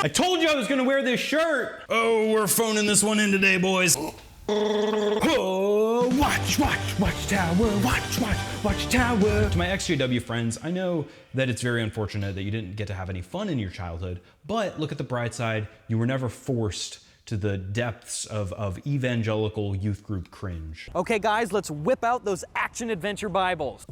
I told you I was gonna wear this shirt. Oh, we're phoning this one in today, boys. Oh, watch tower, watch tower. To my XJW friends, I know that it's very unfortunate that you didn't get to have any fun in your childhood, but look at the bright side, you were never forced to the depths of evangelical youth group cringe. Okay guys, let's whip out those action-adventure Bibles.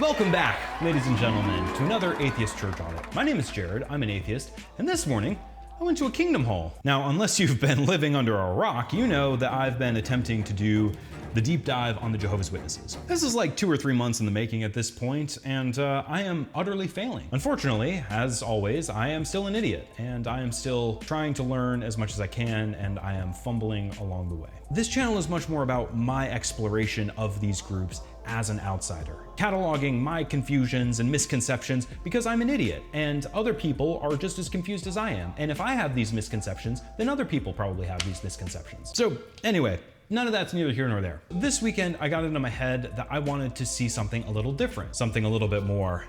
Welcome back, ladies and gentlemen, to another Atheist Church Audit. My name is Jared, I'm an atheist, and this morning, I went to a Kingdom Hall. Now, unless you've been living under a rock, you know that I've been attempting to do the deep dive on the Jehovah's Witnesses. This is like 2 or 3 months in the making at this point, and I am utterly failing. Unfortunately, as always, I am still an idiot, and I am still trying to learn as much as I can, and I am fumbling along the way. This channel is much more about my exploration of these groups as an outsider, cataloging my confusions and misconceptions because I'm an idiot, and other people are just as confused as I am. And if I have these misconceptions, then other people probably have these misconceptions. So anyway, none of that's neither here nor there. This weekend, I got into my head that I wanted to see something a little different, something a little bit more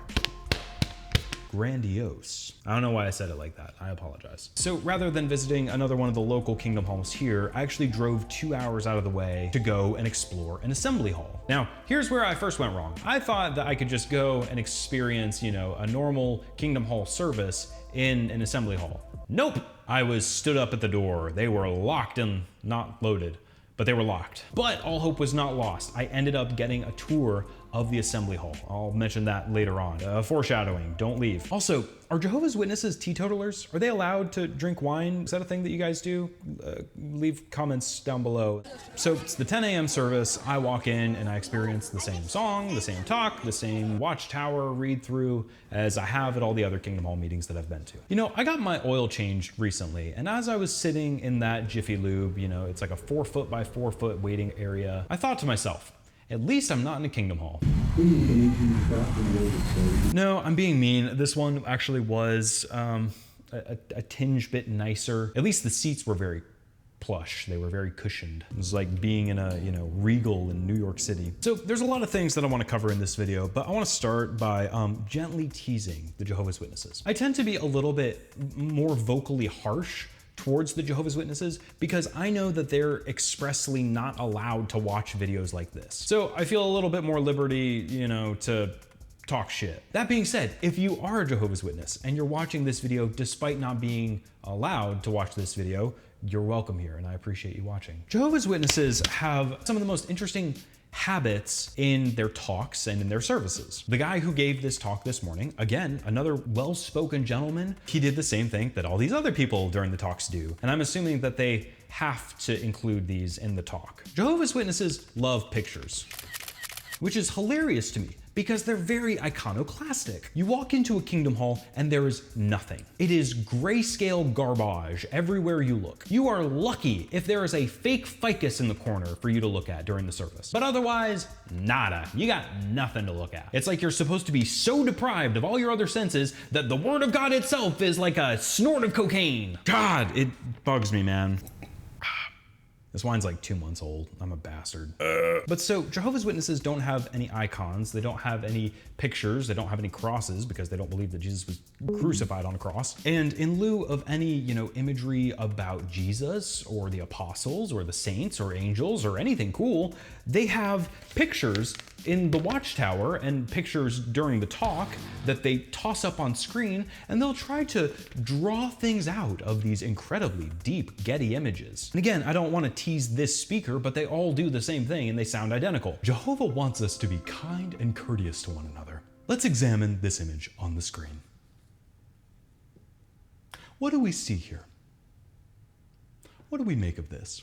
grandiose. I don't know why I said it like that. I apologize. So rather than visiting another one of the local Kingdom Halls here, I actually drove 2 hours out of the way to go and explore an assembly hall. Now, here's where I first went wrong. I thought that I could just go and experience, a normal Kingdom Hall service in an assembly hall. Nope. I was stood up at the door. They were locked and not loaded, but they were locked. But all hope was not lost. I ended up getting a tour of the assembly hall. I'll mention that later on. Foreshadowing, don't leave. Also, are Jehovah's Witnesses teetotalers? Are they allowed to drink wine? Is that a thing that you guys do? Leave comments down below. So it's the 10 a.m. service. I walk in and I experience the same song, the same talk, the same watchtower read through as I have at all the other Kingdom Hall meetings that I've been to. I got my oil changed recently, and as I was sitting in that Jiffy Lube, it's like a 4 foot by 4 foot waiting area, I thought to myself, at least I'm not in a Kingdom Hall. No, I'm being mean. This one actually was a tinge bit nicer. At least the seats were very plush. They were very cushioned. It was like being in a, Regal in New York City. So there's a lot of things that I want to cover in this video, but I want to start by gently teasing the Jehovah's Witnesses. I tend to be a little bit more vocally harsh towards the Jehovah's Witnesses because I know that they're expressly not allowed to watch videos like this. So I feel a little bit more liberty, to talk shit. That being said, if you are a Jehovah's Witness and you're watching this video despite not being allowed to watch this video, you're welcome here and I appreciate you watching. Jehovah's Witnesses have some of the most interesting habits in their talks and in their services. The guy who gave this talk this morning, again, another well-spoken gentleman, he did the same thing that all these other people during the talks do. And I'm assuming that they have to include these in the talk. Jehovah's Witnesses love pictures, which is hilarious to me because they're very iconoclastic. You walk into a Kingdom Hall and there is nothing. It is grayscale garbage everywhere you look. You are lucky if there is a fake ficus in the corner for you to look at during the service. But otherwise, nada. You got nothing to look at. It's like you're supposed to be so deprived of all your other senses that the Word of God itself is like a snort of cocaine. God, it bugs me, man. This wine's like 2 months old. I'm a bastard. But so Jehovah's Witnesses don't have any icons. They don't have any pictures. They don't have any crosses because they don't believe that Jesus was crucified on a cross. And in lieu of any, imagery about Jesus or the apostles or the saints or angels or anything cool, they have pictures in the watchtower and pictures during the talk that they toss up on screen, and they'll try to draw things out of these incredibly deep Getty images. And again, I don't want to tease this speaker, but they all do the same thing and they sound identical. Jehovah wants us to be kind and courteous to one another. Let's examine this image on the screen. What do we see here? What do we make of this?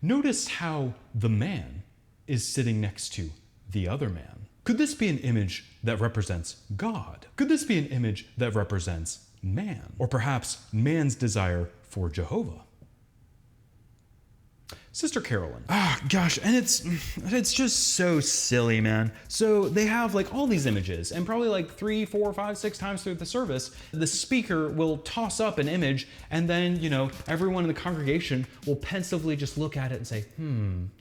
Notice how the man is sitting next to the other man. Could this be an image that represents God? Could this be an image that represents man? Or perhaps man's desire for Jehovah? Sister Carolyn. Ah, gosh, and it's just so silly, man. So they have like all these images, and probably like 3, 4, 5, 6 times through the service, the speaker will toss up an image, and then, everyone in the congregation will pensively just look at it and say,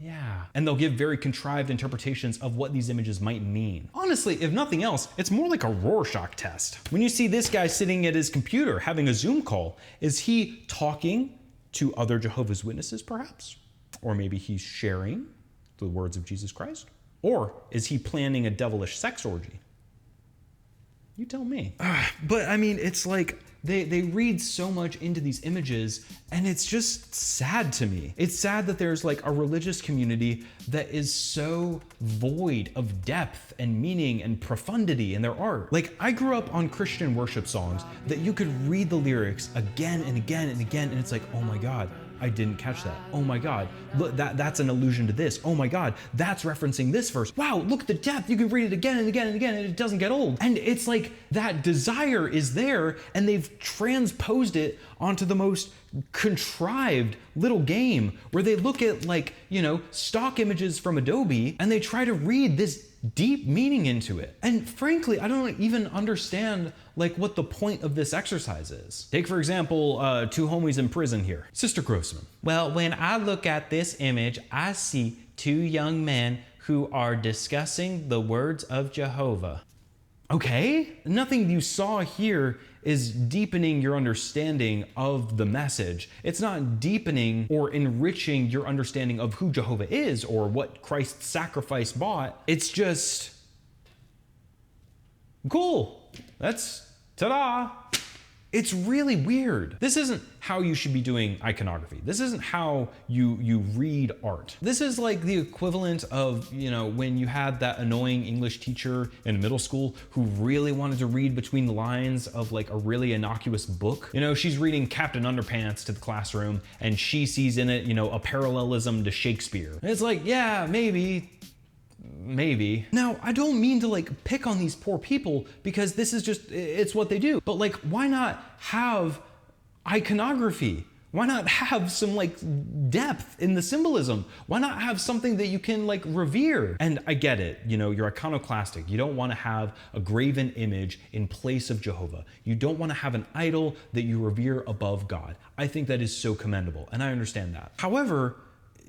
yeah. And they'll give very contrived interpretations of what these images might mean. Honestly, if nothing else, it's more like a Rorschach test. When you see this guy sitting at his computer having a Zoom call, is he talking to other Jehovah's Witnesses, perhaps? Or maybe he's sharing the words of Jesus Christ? Or is he planning a devilish sex orgy? You tell me. But I mean, it's like they read so much into these images, and it's just sad to me. It's sad that there's like a religious community that is so void of depth and meaning and profundity in their art. Like, I grew up on Christian worship songs that you could read the lyrics again and again and again, and it's like, oh my God, I didn't catch that. Oh my God, look, that's an allusion to this. Oh my God, that's referencing this verse. Wow, look at the depth. You can read it again and again and again, and it doesn't get old. And it's like that desire is there, and they've transposed it onto the most contrived little game where they look at stock images from Adobe, and they try to read this deep meaning into it. And frankly, I don't even understand what the point of this exercise is. Take, for example, 2 homies in prison here. Sister Grossman. Well, when I look at this image, I see 2 young men who are discussing the words of Jehovah. Okay, nothing you saw here is deepening your understanding of the message. It's not deepening or enriching your understanding of who Jehovah is or what Christ's sacrifice bought. It's just cool. That's ta-da. It's really weird. This isn't how you should be doing iconography. This isn't how you read art. This is like the equivalent of, when you had that annoying English teacher in middle school who really wanted to read between the lines of a really innocuous book. She's reading Captain Underpants to the classroom, and she sees in it, a parallelism to Shakespeare. And it's like, yeah, maybe. Now, I don't mean to pick on these poor people, because this is just, it's what they do. But why not have iconography? Why not have some depth in the symbolism? Why not have something that you can revere? And I get it, you're iconoclastic. You don't want to have a graven image in place of Jehovah. You don't want to have an idol that you revere above God. I think that is so commendable, and I understand that. However,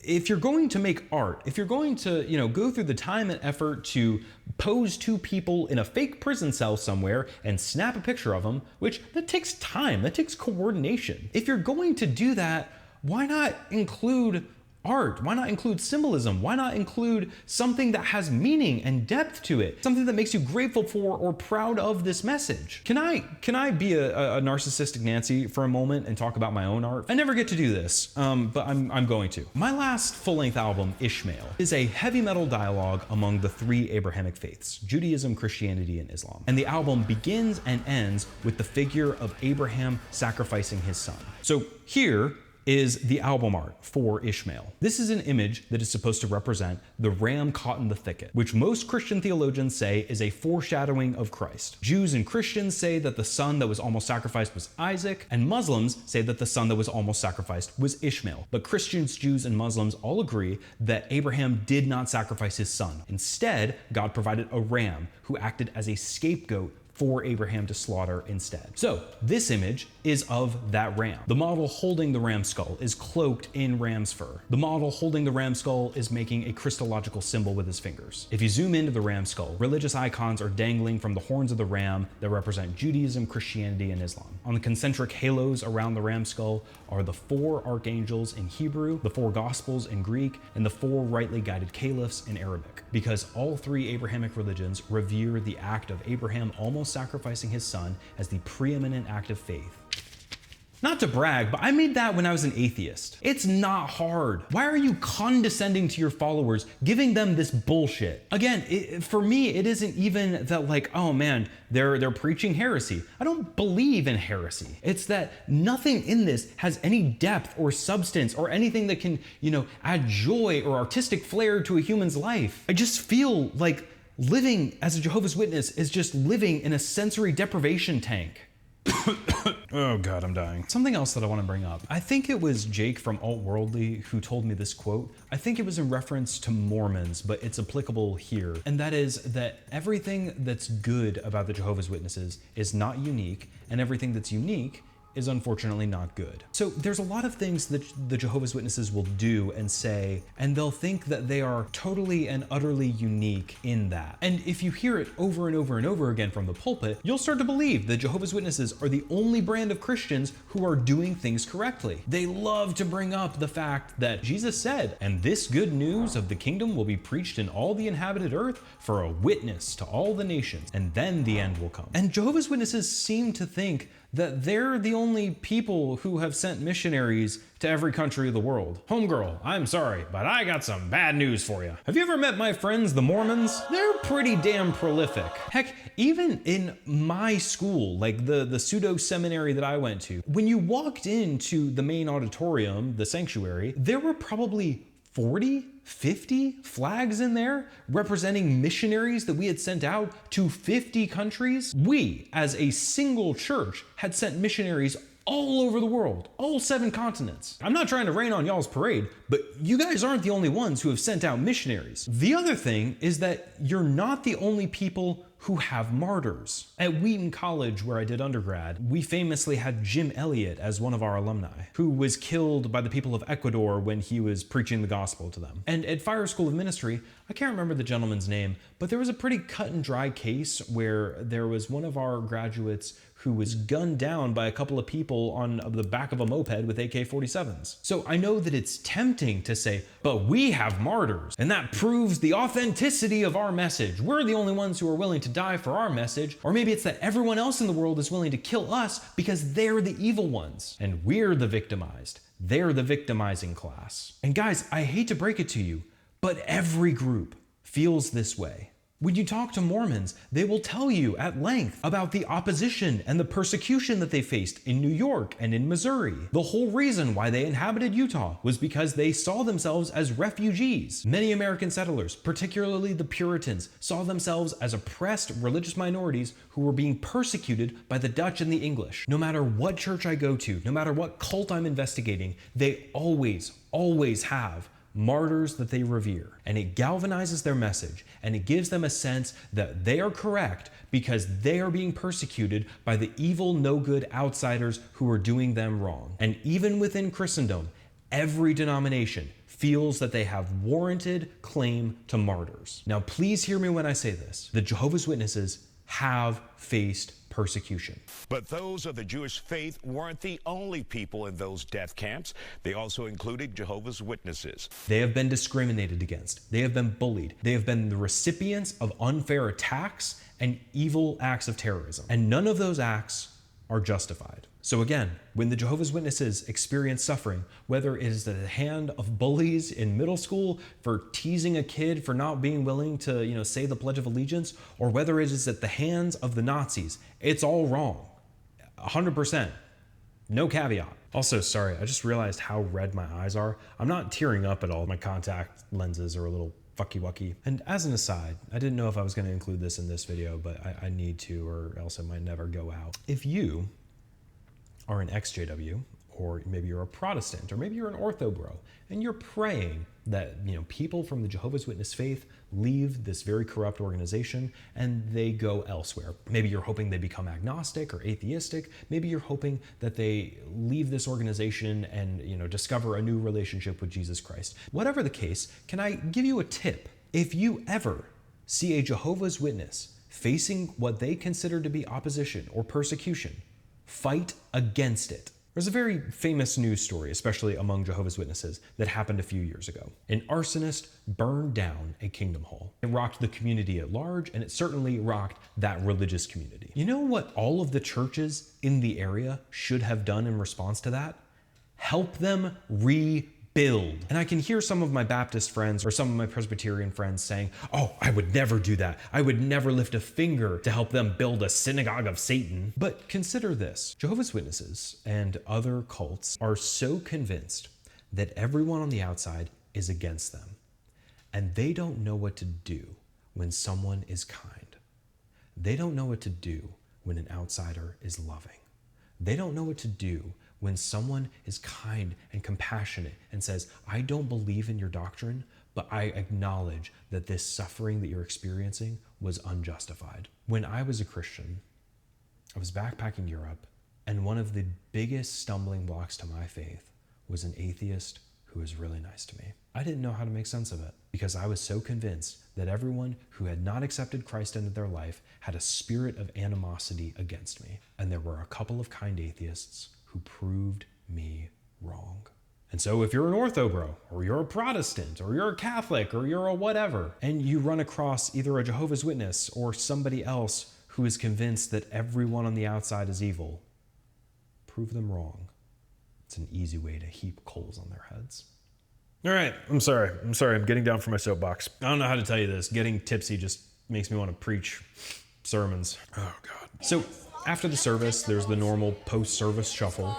if you're going to make art, if you're going to, go through the time and effort to pose 2 people in a fake prison cell somewhere and snap a picture of them, which that takes time, that takes coordination. If you're going to do that, why not include art? Why not include symbolism? Why not include something that has meaning and depth to it? Something that makes you grateful for or proud of this message. Can I be a narcissistic Nancy for a moment and talk about my own art? I never get to do this, but I'm going to. My last full-length album, Ishmael, is a heavy metal dialogue among the 3 Abrahamic faiths, Judaism, Christianity, and Islam. And the album begins and ends with the figure of Abraham sacrificing his son. So here is the album art for Ishmael. This is an image that is supposed to represent the ram caught in the thicket, which most Christian theologians say is a foreshadowing of Christ. Jews and Christians say that the son that was almost sacrificed was Isaac, and Muslims say that the son that was almost sacrificed was Ishmael. But Christians, Jews, and Muslims all agree that Abraham did not sacrifice his son. Instead, God provided a ram who acted as a scapegoat for Abraham to slaughter instead. So this image is of that ram. The model holding the ram skull is cloaked in ram's fur. The model holding the ram skull is making a Christological symbol with his fingers. If you zoom into the ram skull, religious icons are dangling from the horns of the ram that represent Judaism, Christianity, and Islam. On the concentric halos around the ram skull are the 4 archangels in Hebrew, the 4 gospels in Greek, and the 4 rightly guided caliphs in Arabic, because all 3 Abrahamic religions revere the act of Abraham almost sacrificing his son as the preeminent act of faith. Not to brag, but I made that when I was an atheist. It's not hard. Why are you condescending to your followers, giving them this bullshit? Again, for me, it isn't even that oh man, they're preaching heresy. I don't believe in heresy. It's that nothing in this has any depth or substance or anything that can, add joy or artistic flair to a human's life. I just feel like living as a Jehovah's Witness is just living in a sensory deprivation tank. Oh God, I'm dying. Something else that I want to bring up. I think it was Jake from Alt-Worldly who told me this quote. I think it was in reference to Mormons, but it's applicable here. And that is that everything that's good about the Jehovah's Witnesses is not unique, and everything that's unique is unfortunately not good. So there's a lot of things that the Jehovah's Witnesses will do and say, and they'll think that they are totally and utterly unique in that. And if you hear it over and over and over again from the pulpit, you'll start to believe the Jehovah's Witnesses are the only brand of Christians who are doing things correctly. They love to bring up the fact that Jesus said, "And this good news of the kingdom will be preached in all the inhabited earth for a witness to all the nations, and then the end will come." And Jehovah's Witnesses seem to think that they're the only people who have sent missionaries to every country of the world. Homegirl, I'm sorry, but I got some bad news for you. Have you ever met my friends, the Mormons? They're pretty damn prolific. Heck, even in my school, like the pseudo seminary that I went to, when you walked into the main auditorium, the sanctuary, there were probably 40, 50 flags in there representing missionaries that we had sent out to 50 countries. We, as a single church, had sent missionaries all over the world, all 7 continents. I'm not trying to rain on y'all's parade, but you guys aren't the only ones who have sent out missionaries. The other thing is that you're not the only people who have martyrs. At Wheaton College, where I did undergrad, we famously had Jim Elliot as one of our alumni, who was killed by the people of Ecuador when he was preaching the gospel to them. And at Fire School of Ministry, I can't remember the gentleman's name, but there was a pretty cut and dry case where there was one of our graduates who was gunned down by a couple of people on the back of a moped with AK-47s. So I know that it's tempting to say, but we have martyrs, and that proves the authenticity of our message. We're the only ones who are willing to die for our message. Or maybe it's that everyone else in the world is willing to kill us because they're the evil ones, and we're the victimized. They're the victimizing class. And guys, I hate to break it to you, but every group feels this way. When you talk to Mormons, they will tell you at length about the opposition and the persecution that they faced in New York and in Missouri. The whole reason why they inhabited Utah was because they saw themselves as refugees. Many American settlers, particularly the Puritans, saw themselves as oppressed religious minorities who were being persecuted by the Dutch and the English. No matter what church I go to, no matter what cult I'm investigating, they always have martyrs that they revere, and it galvanizes their message, and it gives them a sense that they are correct because they are being persecuted by the evil, no good outsiders who are doing them wrong. And even within Christendom, every denomination feels that they have warranted claim to martyrs. Now, please hear me when I say this. The Jehovah's Witnesses have faced persecution. But those of the Jewish faith weren't the only people in those death camps. They also included Jehovah's Witnesses. They have been discriminated against. They have been bullied. They have been the recipients of unfair attacks and evil acts of terrorism. And none of those acts are justified. So again, when the Jehovah's Witnesses experience suffering, whether it is at the hand of bullies in middle school for teasing a kid for not being willing to, say the Pledge of Allegiance, or whether it is at the hands of the Nazis, it's all wrong. 100%. No caveat. Also, sorry, I just realized how red my eyes are. I'm not tearing up at all. My contact lenses are a little fucky-wucky. And as an aside, I didn't know if I was going to include this in this video, but I need to, or else it might never go out. If you are an ex-JW, or maybe you're a Protestant, or maybe you're an Ortho bro, and you're praying that people from the Jehovah's Witness faith leave this very corrupt organization and they go elsewhere. Maybe you're hoping they become agnostic or atheistic. Maybe you're hoping that they leave this organization and discover a new relationship with Jesus Christ. Whatever the case, can I give you a tip? If you ever see a Jehovah's Witness facing what they consider to be opposition or persecution, fight against it. There's a very famous news story, especially among Jehovah's Witnesses, that happened a few years ago. An arsonist burned down a kingdom hall. It rocked the community at large, and it certainly rocked that religious community. You know what all of the churches in the area should have done in response to that? Help them rebuild. And I can hear some of my Baptist friends or some of my Presbyterian friends saying, oh, I would never do that. I would never lift a finger to help them build a synagogue of Satan. But consider this. Jehovah's Witnesses and other cults are so convinced that everyone on the outside is against them. And they don't know what to do when someone is kind. They don't know what to do when an outsider is loving. They don't know what to do when someone is kind and compassionate and says, I don't believe in your doctrine, but I acknowledge that this suffering that you're experiencing was unjustified. When I was a Christian, I was backpacking Europe, and one of the biggest stumbling blocks to my faith was an atheist who was really nice to me. I didn't know how to make sense of it because I was so convinced that everyone who had not accepted Christ into their life had a spirit of animosity against me. And there were a couple of kind atheists who proved me wrong. And so if you're an ortho bro, or you're a Protestant, or you're a Catholic, or you're a whatever, and you run across either a Jehovah's Witness or somebody else who is convinced that everyone on the outside is evil, prove them wrong. It's an easy way to heap coals on their heads. All right, I'm sorry. I'm getting down from my soapbox. I don't know how to tell you this. Getting tipsy just makes me want to preach sermons. Oh, God. So after the service, there's the normal post-service shuffle.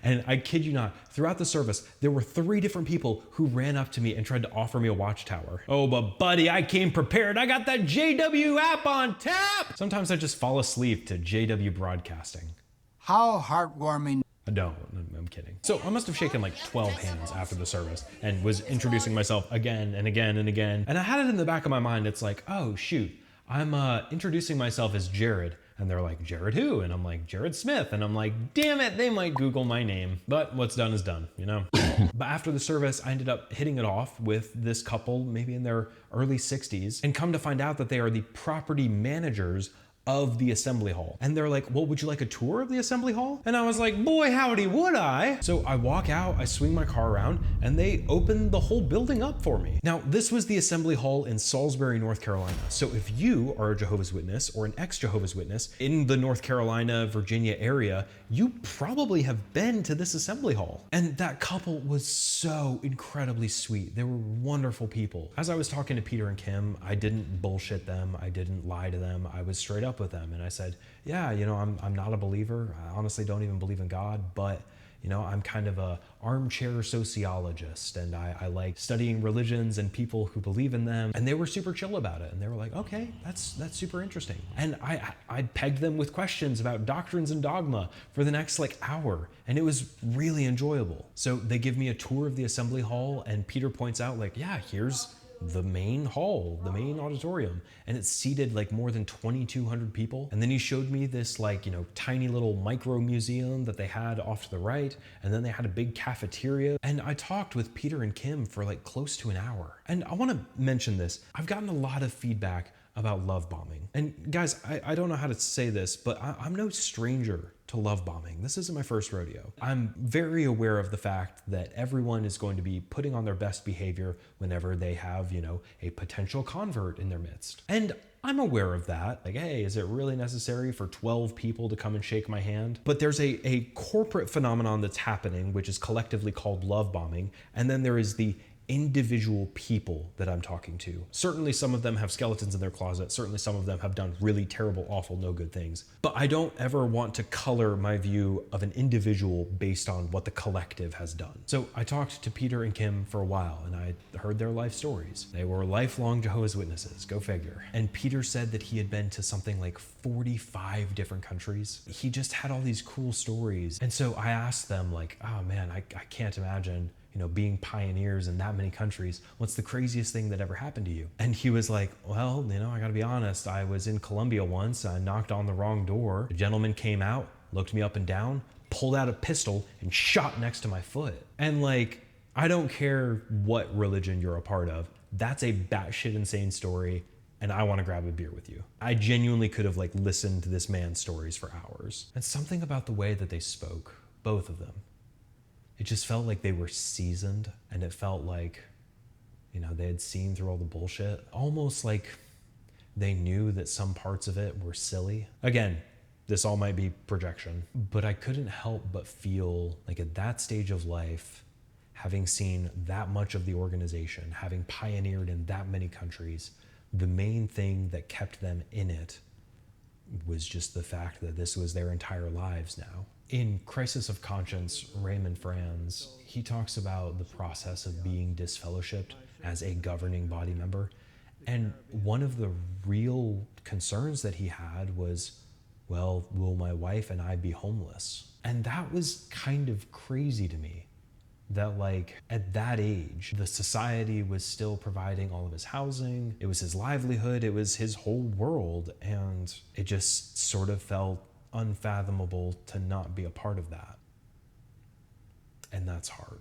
And I kid you not, throughout the service, there were 3 different people who ran up to me and tried to offer me a watchtower. Oh, but buddy, I came prepared. I got that JW app on tap. Sometimes I just fall asleep to JW broadcasting. How heartwarming. No, I'm kidding. So I must have shaken like 12 hands after the service and was introducing myself again and again and again. And I had it in the back of my mind. It's like, oh, shoot, I'm introducing myself as Jared. And they're like, Jared who? And I'm like, Jared Smith. And I'm like, damn it, they might Google my name. But what's done is done, you know? But after the service, I ended up hitting it off with this couple, maybe in their early 60s, and come to find out that they are the property managers of the assembly hall. And they're like, well, would you like a tour of the assembly hall? And I was like, boy, howdy, would I? So I walk out, I swing my car around, and they open the whole building up for me. Now, this was the assembly hall in Salisbury, North Carolina. So if you are a Jehovah's Witness or an ex-Jehovah's Witness in the North Carolina, Virginia area, you probably have been to this assembly hall. And that couple was so incredibly sweet. They were wonderful people. As I was talking to Peter and Kim, I didn't bullshit them. I didn't lie to them. I was straight up with them. And I said, yeah, you know, I'm not a believer. I honestly don't even believe in God, but you know, I'm kind of a armchair sociologist, and I like studying religions and people who believe in them. And they were super chill about it. And they were like, okay, that's super interesting. And I pegged them with questions about doctrines and dogma for the next like hour. And it was really enjoyable. So they give me a tour of the assembly hall, and Peter points out like, yeah, here's the main hall, the main auditorium, and it's seated like more than 2,200 people. And then he showed me this like, you know, tiny little micro museum that they had off to the right, and then they had a big cafeteria. And I talked with Peter and Kim for like close to an hour. And I want to mention this. I've gotten a lot of feedback about love bombing. And guys, I don't know how to say this, but I'm no stranger to love bombing. This isn't my first rodeo. I'm very aware of the fact that everyone is going to be putting on their best behavior whenever they have, you know, a potential convert in their midst. And I'm aware of that. Like, hey, is it really necessary for 12 people to come and shake my hand? But there's a corporate phenomenon that's happening, which is collectively called love bombing. And then there is the individual people that I'm talking to. Certainly some of them have skeletons in their closet. Certainly some of them have done really terrible, awful, no good things. But I don't ever want to color my view of an individual based on what the collective has done. So I talked to Peter and Kim for a while, and I heard their life stories. They were lifelong Jehovah's Witnesses, go figure. And Peter said that he had been to something like 45 different countries. He just had all these cool stories. And so I asked them like, oh man, I can't imagine, you know, being pioneers in that many countries. What's the craziest thing that ever happened to you? And he was like, well, you know, I gotta be honest. I was in Colombia once. I knocked on the wrong door. A gentleman came out, looked me up and down, pulled out a pistol and shot next to my foot. And like, I don't care what religion you're a part of. That's a batshit insane story. And I want to grab a beer with you. I genuinely could have like listened to this man's stories for hours. And something about the way that they spoke, both of them, it just felt like they were seasoned, and it felt like, you know, they had seen through all the bullshit. Almost like they knew that some parts of it were silly. Again, this all might be projection, but I couldn't help but feel like at that stage of life, having seen that much of the organization, having pioneered in that many countries, the main thing that kept them in it was just the fact that this was their entire lives now. In Crisis of Conscience, Raymond Franz, he talks about the process of being disfellowshipped as a governing body member. And one of the real concerns that he had was, well, will my wife and I be homeless? And that was kind of crazy to me. That like at that age, the society was still providing all of his housing. It was his livelihood. It was his whole world. And it just sort of felt unfathomable to not be a part of that. And that's hard.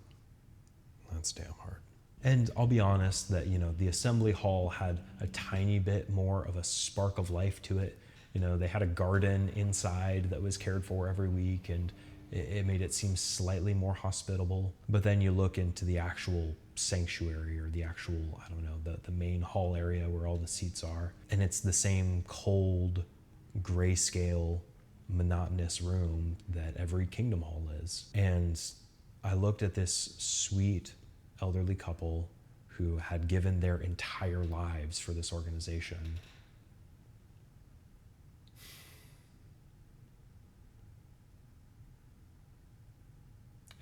That's damn hard. And I'll be honest that, the assembly hall had a tiny bit more of a spark of life to it. They had a garden inside that was cared for every week, and it made it seem slightly more hospitable. But then you look into the actual sanctuary, or the actual, the main hall area where all the seats are, and it's the same cold, grayscale, monotonous room that every Kingdom Hall is. And I looked at this sweet elderly couple who had given their entire lives for this organization.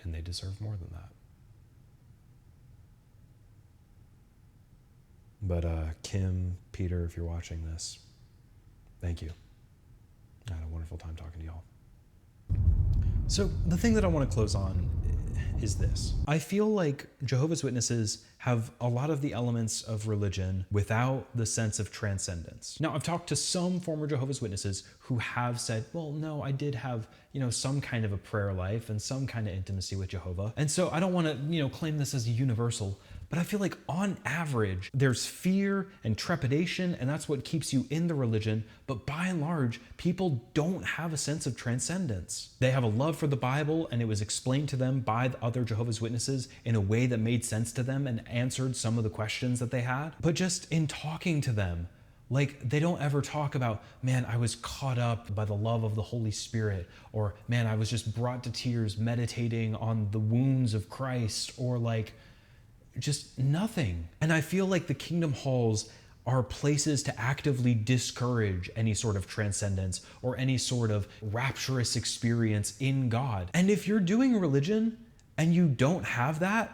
And they deserve more than that. But Kim, Peter, if you're watching this, thank you. I had a wonderful time talking to y'all. So the thing that I want to close on is this. I feel like Jehovah's Witnesses have a lot of the elements of religion without the sense of transcendence. Now, I've talked to some former Jehovah's Witnesses who have said, well, no, I did have, some kind of a prayer life and some kind of intimacy with Jehovah. And so I don't want to, claim this as universal, but I feel like on average, there's fear and trepidation, and that's what keeps you in the religion. But by and large, people don't have a sense of transcendence. They have a love for the Bible, and it was explained to them by the other Jehovah's Witnesses in a way that made sense to them and answered some of the questions that they had. But just in talking to them, like, they don't ever talk about, man, I was caught up by the love of the Holy Spirit, or man, I was just brought to tears meditating on the wounds of Christ, or like, just nothing. And I feel like the Kingdom Halls are places to actively discourage any sort of transcendence or any sort of rapturous experience in God. And if you're doing religion and you don't have that,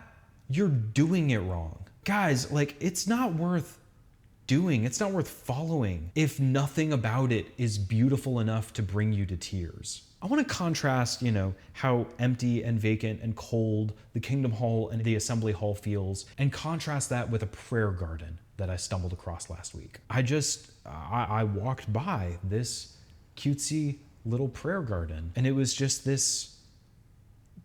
you're doing it wrong. Guys, like, it's not worth doing. It's not worth following if nothing about it is beautiful enough to bring you to tears. I want to contrast, how empty and vacant and cold the Kingdom Hall and the Assembly Hall feels, and contrast that with a prayer garden that I stumbled across last week. I walked by this cutesy little prayer garden, and it was just this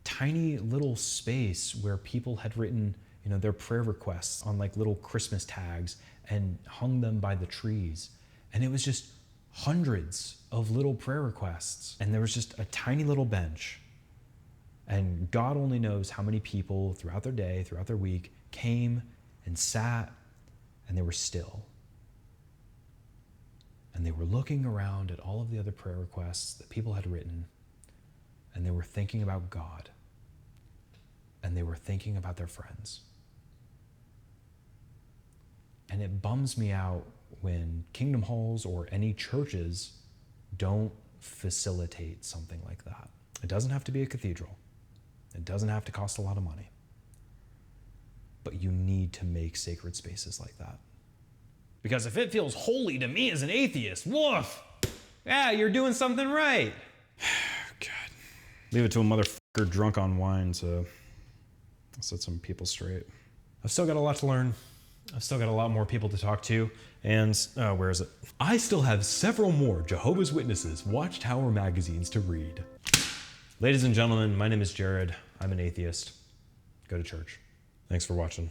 tiny little space where people had written, their prayer requests on like little Christmas tags and hung them by the trees. And it was just hundreds of little prayer requests. And there was just a tiny little bench. And God only knows how many people throughout their day, throughout their week, came and sat, and they were still. And they were looking around at all of the other prayer requests that people had written, and they were thinking about God, and they were thinking about their friends. And it bums me out when Kingdom Halls or any churches don't facilitate something like that. It doesn't have to be a cathedral. It doesn't have to cost a lot of money. But you need to make sacred spaces like that. Because if it feels holy to me as an atheist, woof! Yeah, you're doing something right. God. Leave it to a motherfucker drunk on wine to set some people straight. I've still got a lot to learn. I've still got a lot more people to talk to, and where is it? I still have several more Jehovah's Witnesses Watchtower magazines to read. Ladies and gentlemen, my name is Jared. I'm an atheist. Go to church. Thanks for watching.